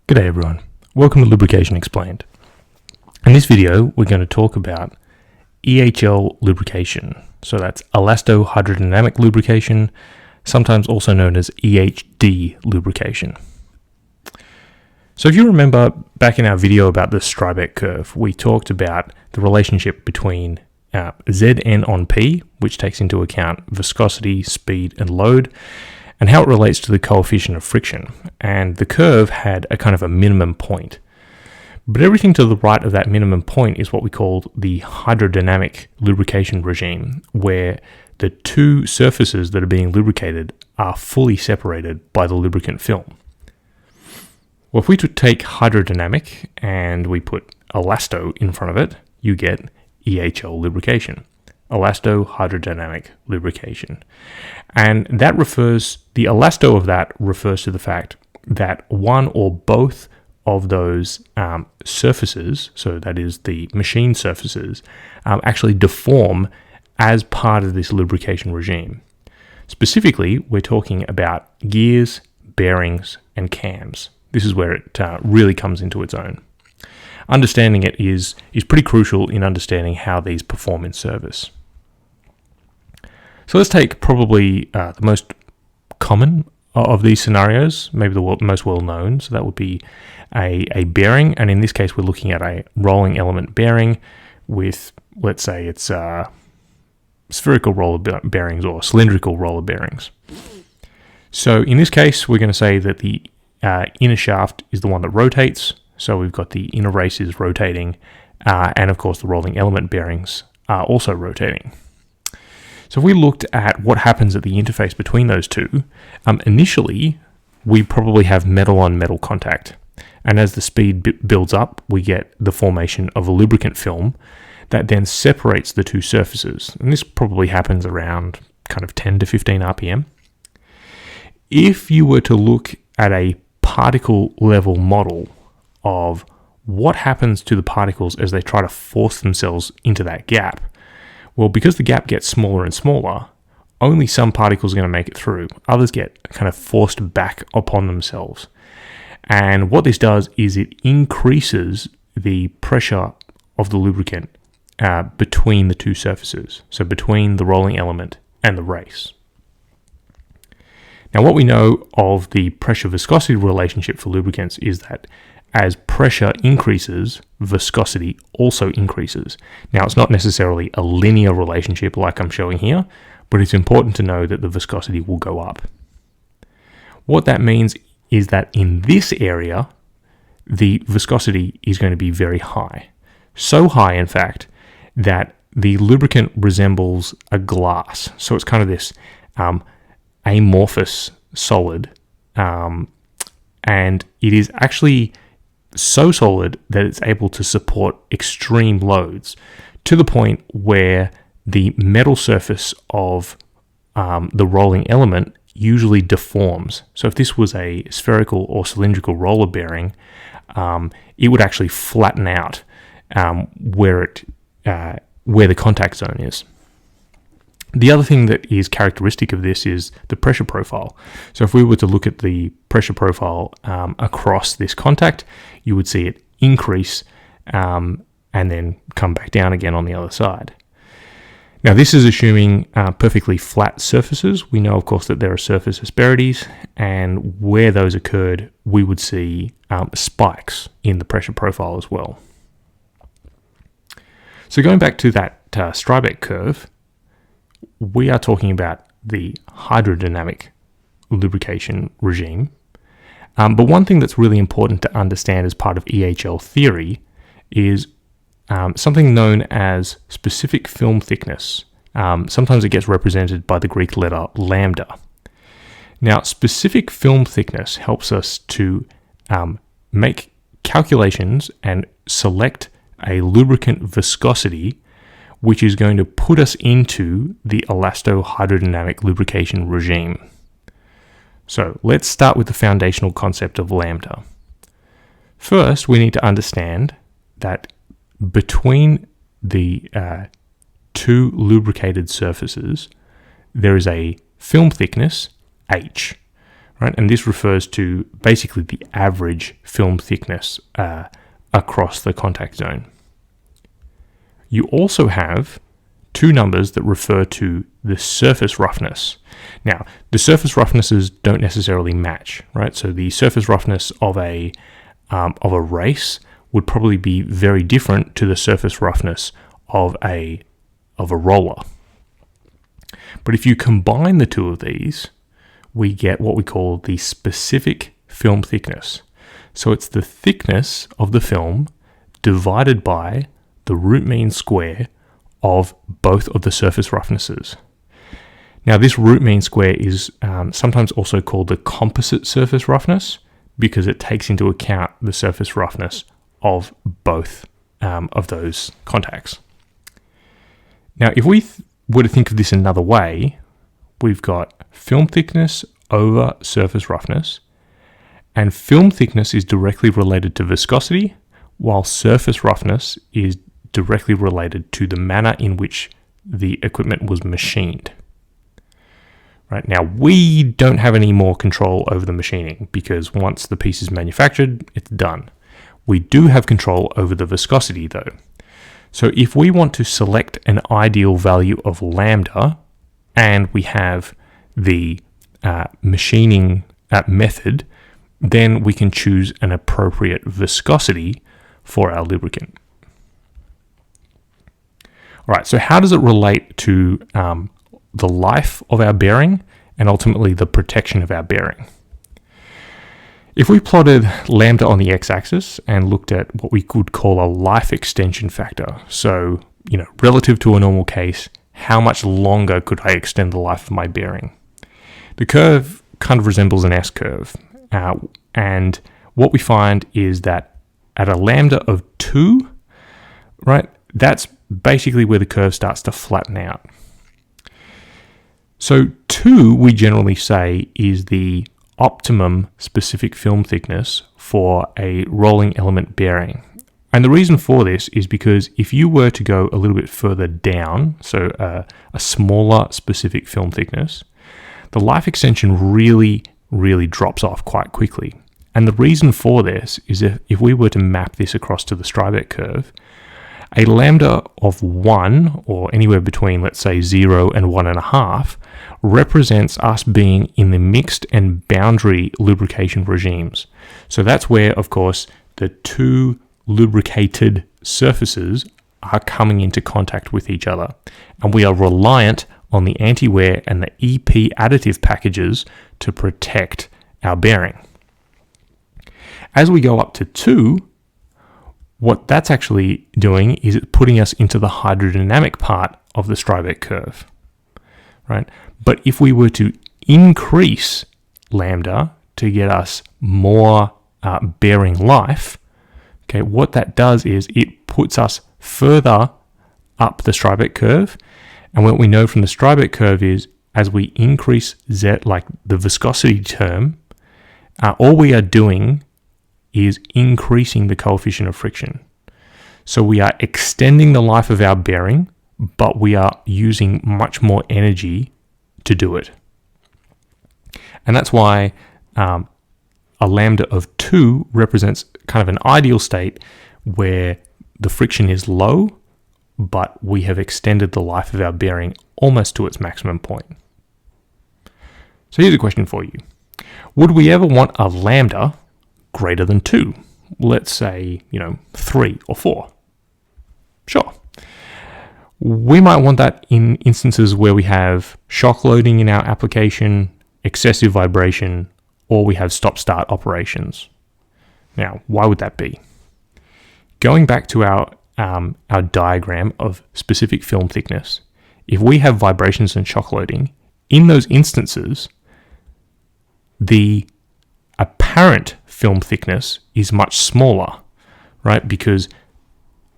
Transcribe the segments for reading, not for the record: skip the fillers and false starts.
G'day everyone, welcome to Lubrication Explained. In this video we're going to talk about EHL lubrication, so that's elasto-hydrodynamic lubrication, sometimes also known as EHD lubrication. So if you remember back in our video about the Strybek curve, we talked about the relationship between Zn on P, which takes into account viscosity, speed and load, and how it relates to the coefficient of friction. And the curve had a kind of a minimum point. But everything to the right of that minimum point is what we call the hydrodynamic lubrication regime, where the two surfaces that are being lubricated are fully separated by the lubricant film. Well, if we take hydrodynamic and we put elasto in front of it, you get EHL lubrication. Elasto-hydrodynamic lubrication. And the elasto of that refers to the fact that one or both of those surfaces, so that is the machine surfaces, actually deform as part of this lubrication regime. Specifically, we're talking about gears, bearings, and cams. This is where it really comes into its own. Understanding it is pretty crucial in understanding how these perform in service. So let's take probably the most common of these scenarios, maybe the most well known. So that would be a bearing, and in this case we're looking at a rolling element bearing with, let's say it's spherical roller bearings or cylindrical roller bearings. So in this case we're going to say that the inner shaft is the one that rotates. So we've got the inner races rotating, and of course the rolling element bearings are also rotating. So if we looked at what happens at the interface between those two, initially we probably have metal on metal contact. And as the speed builds up, we get the formation of a lubricant film that then separates the two surfaces. And this probably happens around kind of 10 to 15 RPM. If you were to look at a particle level model of what happens to the particles as they try to force themselves into that gap, well, because the gap gets smaller and smaller, only some particles are going to make it through. Others get kind of forced back upon themselves. And what this does is it increases the pressure of the lubricant between the two surfaces, so between the rolling element and the race. Now, what we know of the pressure-viscosity relationship for lubricants is that as pressure increases, viscosity also increases. Now, it's not necessarily a linear relationship like I'm showing here, but it's important to know that the viscosity will go up. What that means is that in this area, the viscosity is going to be very high. So high, in fact, that the lubricant resembles a glass. So it's kind of this amorphous solid, and it is actually so solid that it's able to support extreme loads to the point where the metal surface of the rolling element usually deforms. So if this was a spherical or cylindrical roller bearing, it would actually flatten out where the contact zone is. The other thing that is characteristic of this is the pressure profile. So if we were to look at the pressure profile across this contact, you would see it increase and then come back down again on the other side. Now, this is assuming perfectly flat surfaces. We know, of course, that there are surface asperities, and where those occurred, we would see spikes in the pressure profile as well. So going back to that Strybek curve, we are talking about the hydrodynamic lubrication regime. But one thing that's really important to understand as part of EHL theory is something known as specific film thickness. Sometimes it gets represented by the Greek letter lambda. Now, specific film thickness helps us to make calculations and select a lubricant viscosity which is going to put us into the elasto-hydrodynamic lubrication regime. So let's start with the foundational concept of lambda. First, we need to understand that between the two lubricated surfaces, there is a film thickness, H, right? And this refers to basically the average film thickness across the contact zone. You also have two numbers that refer to the surface roughness. Now, the surface roughnesses don't necessarily match, right? So the surface roughness of a race would probably be very different to the surface roughness of a roller. But if you combine the two of these, we get what we call the specific film thickness. So it's the thickness of the film divided by the root mean square of both of the surface roughnesses. Now, this root mean square is sometimes also called the composite surface roughness because it takes into account the surface roughness of both of those contacts. Now, if we were to think of this another way, we've got film thickness over surface roughness, and film thickness is directly related to viscosity, while surface roughness is directly related to the manner in which the equipment was machined. Right now, we don't have any more control over the machining because once the piece is manufactured, it's done. We do have control over the viscosity though. So if we want to select an ideal value of lambda and we have the machining method, then we can choose an appropriate viscosity for our lubricant. All right, so how does it relate to the life of our bearing and ultimately the protection of our bearing? If we plotted lambda on the x-axis and looked at what we could call a life extension factor, so relative to a normal case, how much longer could I extend the life of my bearing? The curve kind of resembles an S-curve, and what we find is that at a lambda of 2, right, that's basically where the curve starts to flatten out. So 2, we generally say, is the optimum specific film thickness for a rolling element bearing. And the reason for this is because if you were to go a little bit further down, so a smaller specific film thickness, the life extension really drops off quite quickly. And the reason for this is if we were to map this across to the Strybeck curve, a lambda of 1, or anywhere between, let's say, 0 and 1.5, represents us being in the mixed and boundary lubrication regimes. So that's where, of course, the two lubricated surfaces are coming into contact with each other. And we are reliant on the anti-wear and the EP additive packages to protect our bearing. As we go up to 2, what that's actually doing is it's putting us into the hydrodynamic part of the Strybeck curve, right? But if we were to increase lambda to get us more bearing life, okay, what that does is it puts us further up the Strybeck curve. And what we know from the Strybeck curve is as we increase Z, like the viscosity term, all we are doing is increasing the coefficient of friction. So we are extending the life of our bearing, but we are using much more energy to do it. And that's why a lambda of 2 represents kind of an ideal state where the friction is low, but we have extended the life of our bearing almost to its maximum point. So here's a question for you. Would we ever want a lambda greater than 2? Let's say, 3 or 4. Sure. We might want that in instances where we have shock loading in our application, excessive vibration, or we have stop-start operations. Now, why would that be? Going back to our diagram of specific film thickness, if we have vibrations and shock loading, in those instances, the apparent film thickness is much smaller, right? Because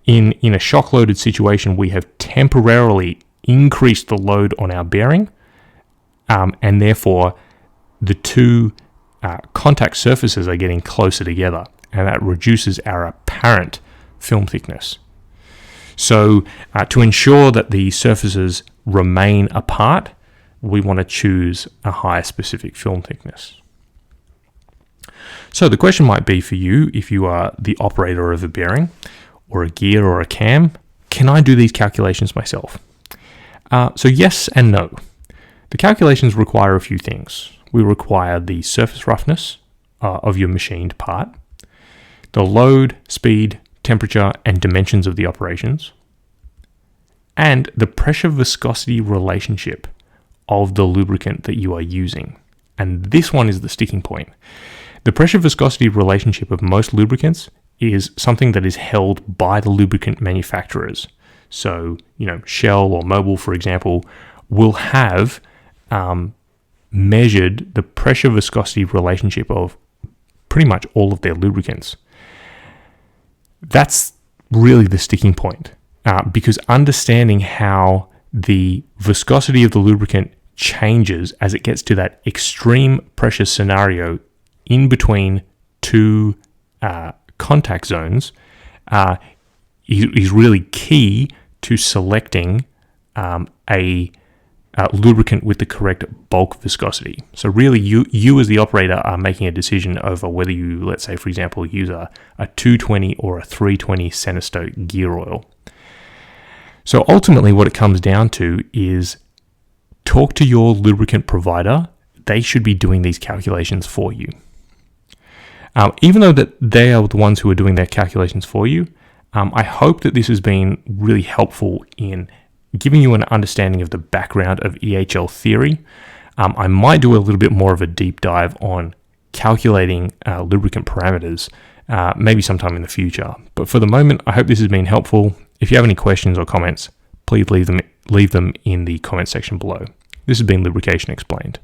in a shock loaded situation, we have temporarily increased the load on our bearing, and therefore the two contact surfaces are getting closer together, and that reduces our apparent film thickness. So to ensure that the surfaces remain apart, we want to choose a higher specific film thickness. So the question might be for you, if you are the operator of a bearing or a gear or a cam, can I do these calculations myself? So yes and no. The calculations require a few things. We require the surface roughness of your machined part, the load, speed, temperature, and dimensions of the operations, and the pressure-viscosity relationship of the lubricant that you are using. And this one is the sticking point. The pressure-viscosity relationship of most lubricants is something that is held by the lubricant manufacturers. So, Shell or Mobil, for example, will have measured the pressure-viscosity relationship of pretty much all of their lubricants. That's really the sticking point, because understanding how the viscosity of the lubricant changes as it gets to that extreme pressure scenario in between two contact zones is really key to selecting a lubricant with the correct bulk viscosity. So really you as the operator are making a decision over whether you, let's say for example, use a 220 or a 320 Centistoke gear oil. So ultimately what it comes down to is talk to your lubricant provider. They should be doing these calculations for you. Even though that they are the ones who are doing their calculations for you, I hope that this has been really helpful in giving you an understanding of the background of EHL theory. I might do a little bit more of a deep dive on calculating lubricant parameters, maybe sometime in the future. But for the moment, I hope this has been helpful. If you have any questions or comments, please leave them in the comment section below. This has been Lubrication Explained.